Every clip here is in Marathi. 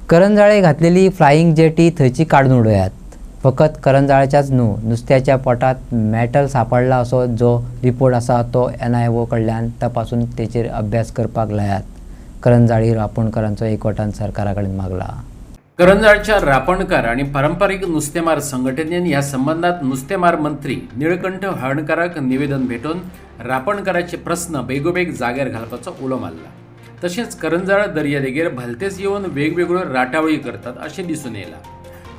करंजाळे घातलेली फ्लाईंग जेटी थंयची काडून उडयात. फकत करंजाळ्याच्याच न्हू, नुस्त्याच्या पोटात मेटल सापडला असो जो रिपोर्ट आसा तो NIO कडल्यान तपासून तेचेर अभ्यास करपाक लायात. करंजाळी रापणकारांचो एकवटान सरकारा कडेन मागला. करंजाळच्या रापणकार आणि पारंपरिक नुस्तेमार संघटनेन ह्या संबंधात नुस्तेमार मंत्री निळकंठ हळणकाराक निवेदन भेटून रापणकाराचे प्रस्न बेगोबेग जाग्यार घालपाचो उलो मारला. तशेंच करंजाळ दर्यादेगेर भलतेच येवन वेगवेगळ्यो राटावळी करतात अशें दिसून येयलां.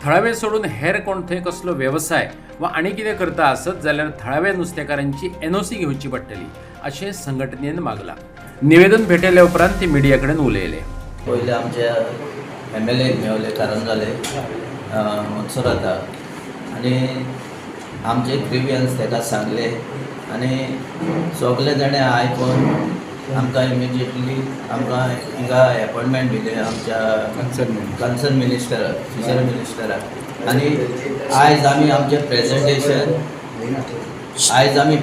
थळावे सोडून हेर कोण थंय कसलो वेवसाय वा आनी कितें करता आसत जाल्यार थळाव्या नुस्तेकारांची NOC घेवची पडटली अशें संघटनेन मागलां. निवेदन भेटयल्या उपरांत ते मिडिया कडेन उलयले. पयले आमचे MLA मेवले करंजाळे मनसुराता आनी आमचे ग्रीवियन्स ताका सांगले आनी सगळे जाणे आयकून आमकां इमिजिएटली आमकां हिंगा अपॉयंटमेंट दिले आमच्या कन्सर्न मिनिस्टर फिशरी मिनिस्टराक. आनी आयज आमी आमचें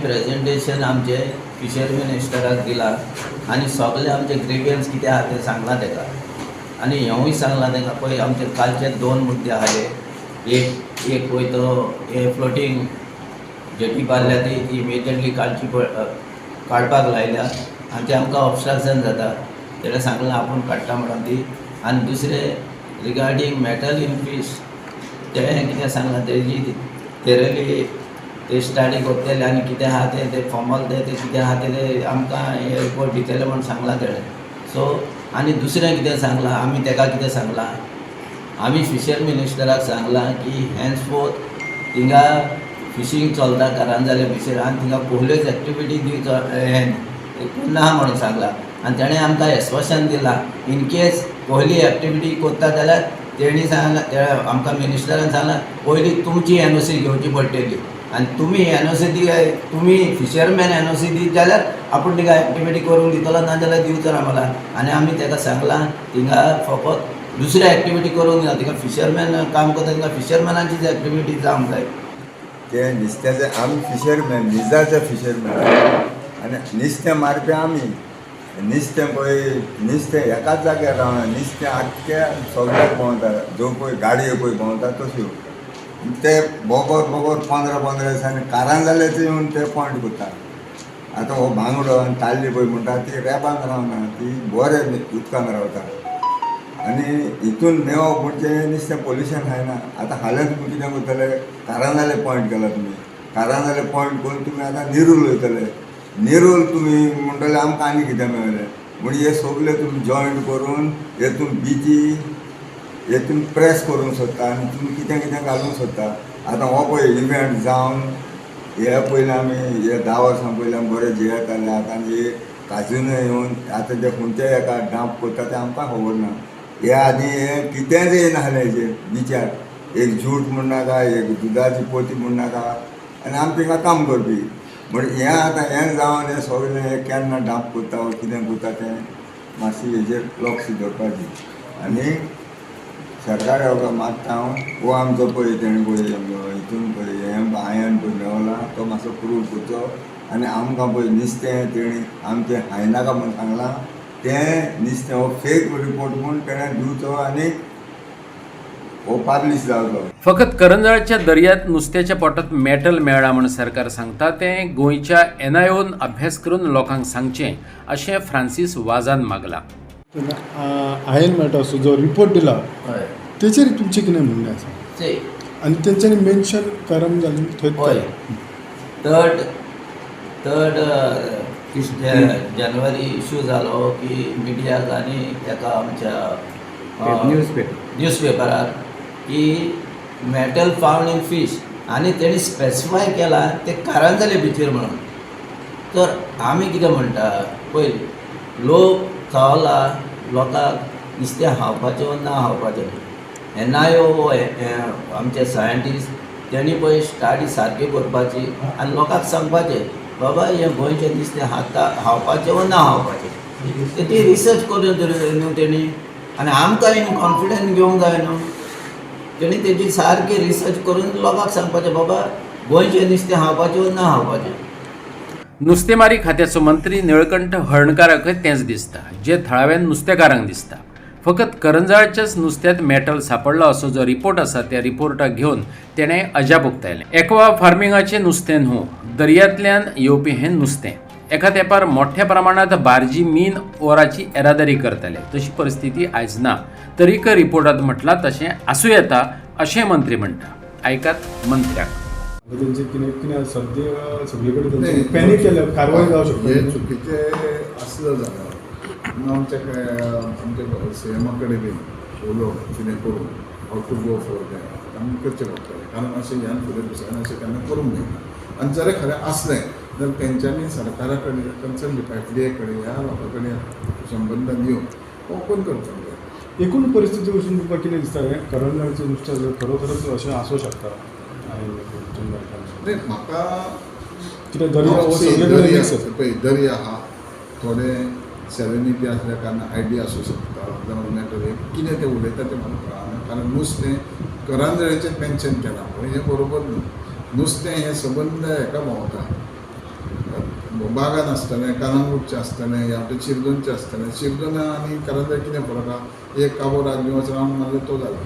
प्रेजेंटेशन आमचे फिशरी मिनिस्टराक दिलां आनी सगळे आमचे ग्रीवियन्स कितें आहा तें सांगलां ताका. आनी हेंवूय सांगलां ताका पळय आमचे कालचे 2 मुद्दे आसले. एक पळय तो हे फ्लोटींग जेटी बांदल्या ती इमिजिएटली काडपाक लायल्या आनी ते आमकां ऑब्स्ट्रक्शन जाता तेणें सांगलां आपूण काडटा म्हणून ती. आनी दुसरें रिगार्डींग मेटल इन फीश तें कितें सांगलां तेजी तेरेली ते स्टडी करतले आनी कितें आहा ते फॉर्मल ते कितें आहा ते आमकां हे रिपोर्ट दितले म्हणून सांगलां तेणें. सो आनी दुसरें कितें सांगलां आमी ताका कितें सांगलां आमी फिशर मिनिस्टराक सांगलां की हॅन्सफोर्थ थिंगा फिशींग चलता करंजाळे भितर आनी थिंगा कोहल्योच एक्टिविटी दिवचो ना म्हणून सांगलां. आनी तेणें आमकां एस्वर्शन दिलां इन केस कोहली एक्टिविटी करता जाल्यार तेणी सांगलां आमकां मिनिस्टरान सांगलां पयलीं तुमची NOC घेवची पडटली आनी तुमी NOC तुमी फिशरमॅन NOC दीत जाल्यार आपूण थिंगा एक्टिविटी करूंक दितलो ना जाल्यार दिवचो ना मला. आनी आमी ताका सांगलां थिंगा फकत दुसरी एक्टिविटी करूंक ना थिंगा फिशरमॅन काम करता थिंगा फिशरमॅनाचीच एक्टिविटी जावंक जाय. ते नुस्त्याचे आमी फिशरमॅन निजाचे फिशरमॅन आनी नुस्तें मारपी आमी. नुस्तें पळय नुस्तें एकाच जाग्यार रावना नुस्तें आख्ख्या सगळ्याक भोंवता ज्यो पळय गाडयो पळय भोंवता तश्यो ते बोगोर 15 दिसांनी करंजाळ्याचो येवन ते पॉयंट करता. आतां हो बांगडो आनी ताल्ली पळय म्हणटा ती रेबांत रावना ती बरें उदकान रावता आनी हितून मेवप म्हणजे नुस्तें पोल्युशन खायना. आतां हालींच तुमी कितें करतले करंजाळे पॉयंट केला तुमी करंजाळे पॉयंट करून तुमी आतां नेरूल वयतले. नेरूल तुमी म्हणटले आमकां आनी कितें मेळलें म्हणजे हे सगळे तुमी जॉयंट करून हेतून बिची हेतून प्रेस करूंक सोदता आनी तुमी कितें घालूंक सोदता. आतां हो पळय इव्हेंट जावन हे पयलीं आमी हे 10 वर्सां पयलीं आमी बरे जियेताले. आतां हे काजून येवन आतां जे खंयच्याय एका डांप करता तें आमकां खबर ना. हे आनी हे कितेंच येनासलें हेजेर बिचार एक जूट म्हण नाका एक दुदाची पोती म्हण नाका आनी आमी थिंगा काम करपी म्हण हें आतां हें जावन हें सगळें हें केन्ना डांप करता वा कितें करता तें मातशें हेजेर लक्ष दवरपाचें. आनी सरकारा मागता हांव हो आमचो पळय तेणें पळय हितून पळय हें आयन पळय मेवला तो मातसो प्रूव करचो आनी आमकां पळय नुस्तें तेणी आमचें हायनाका म्हूण सांगलां तें नुस्तें हो फेक रिपोर्ट म्हूण तेणें दिवचो आनी हो पब्लीश जावचो. फकत करंजाळच्या दर्यांत नुस्त्याच्या पोटात मेटल मेळ्ळा म्हूण सरकार सांगता तें गोंयच्या NIOन अभ्यास करून लोकांक सांगचें अशें फ्रांसीस वाझान मागलां. आयन मेटल्स जो रिपोर्ट दिला तेचेर तुमचें कितें म्हणणें आसा आनी तेंच्यांनी मेन्शन करंजाळे थंय 3rd जानेवारी इश्यू जालो की मिडियाक आनी एका आमच्या न्यूजपेपरार की मेटल फावंड इन फीश आनी तेणी स्पेसिफाय केला ते करंजाळे भितर म्हणून. तर आमी कितें म्हणटा पळय लोक चावला लोकांक नुस्तें खावपाचें वा ना खावपाचें NIO आमचे सायंटिस्ट तेणी पळय स्टडी सारकी करपाची आनी लोकांक सांगपाचें बाबा हें गोंयचें नुस्तें खावपाचें वा ना खावपाचें ती रिसर्च करून न्हू तेणी आनी आमकां इन कॉन्फिडन्स घेवंक जाय न्हू. तेणी तेजी सारकी रिसर्च करून लोकांक सांगपाचें बाबा गोंयचें नुस्तें खावपाचें वा ना खावपाचें. नुस्तेमारी खात्याचो मंत्री निळकंठ हळणकाराकय तेंच दिसता जे थळाव्या नुस्तेकारांक दिसता. फकत करंजाळच्याच नुस्त्यात मेटल सापडलो असो जो रिपोर्ट आसा त्या रिपोर्टाक घेवन तेणें अजाप उक्तायलें. एक्वा फार्मिंगाचें नुस्तें न्हू, दर्यांतल्यान येवपी हें नुस्तें. एका तेंपार मोठ्या प्रमाणांत बार्जी मीन ओराची येरादारी करताले, तशी परिस्थिती आयज ना. तरीक रिपोर्टांत म्हटलां तशें आसूं येता अशें मंत्री म्हणटा. आयकात मंत्र्याक. आता त्यांचे कितें कितें सद्या सगळे कडेन त्यांची पॅनीक केल्या कारवाई जावं हे शकता. चुकीचें असलं जाल्यार आमच्या सीएमा कडेन बी उलोवप कितें करून हाव टू गो फॉर दॅट आमी करचें पडटलें. कारण अशें ह्यान फुडें दुसऱ्यान अशें केन्ना करूंक जायना. आनी जर खरें असलें जाल्यार तेंच्यांनी सरकारा कडेन कन्सर्न डिपार्टमेंटा कडेन ह्या लोकां कडेन संबंद दिवन ओपन करपाक जाय. एकूण परिस्थिती वचून तुका कितें दिसता हें करंजाळेचें नुस्तें खरोखरच अशें आसूं शकता. नाही म्हाका कित्याक दर्या हो सगळे कडेन दर्या mix आसा. पळय दर्या आहा थोडे सॅलिनिटी असल्या कारणान आयडिया आसूं शकता जावं मॅटर कितें तें उलयता तें म्हाका कळना. कारण नुस्तें करंजाळेचें मेन्शन केलां पळय हें बरोबर न्हू. नुस्तें हें सबंद हेका भोंवता, बागान आसतलें, कानांगूटचें आसतलें या वटेन शिरदोनचें आसतलें. शिरदोना आनी करंजाळ कितें फरक आहा? एक काबो राजलो वचून रावन मारलो तो जालो.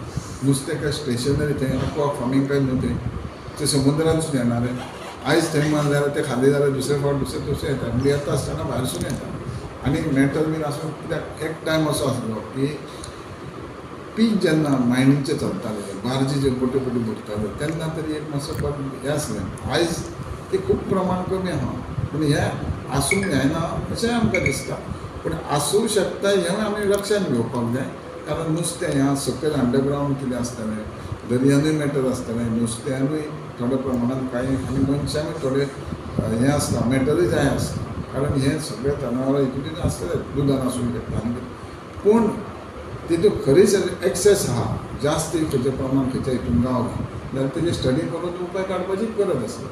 नुस्तें काय स्टेशनरी तें एक्वा फार्मींग काय न्हू तें समुद्रांतसून येणारें. आयज थंय मारलें जाल्यार तें खालें जाल्यार दुसरे फावट दुसरें येता. म्हणजे येता आसतना भायरसून येता. आनी मेटल बीन आसून कित्याक एक टायम असो आसलो की पीक जेन्ना मायनिंगचें चलतालें, बार्जी जे पोटी पोटी भरताले तेन्ना तरी एक मातसो हें आसलें. आयज तें खूब प्रमाण कमी आहा. पूण हें आसूंक जायना अशें आमकां दिसता. पूण आसूं शकता हें आमी लक्षांत घेवपाक जाय. कारण नुस्तें ह्या सकयल अंडरग्रावंड कितें आसतलें, दर्यानूय मेटल आसतलें, नुस्त्यानूय थोड्या प्रमाणांत कांय आनी मनशांकूय थोडें हें आसता, मेटलूय जाय आसता. कारण हें सगळें जनावरां हितून आसतलें दुदान आसूं शकता आनी पूण तितून खरीच एक्सेस आहा, जास्त खंयचें प्रमाण खंयच्या हितून गावलां जाल्यार तेजें स्टडी करून उपाय काडपाची गरज आसता.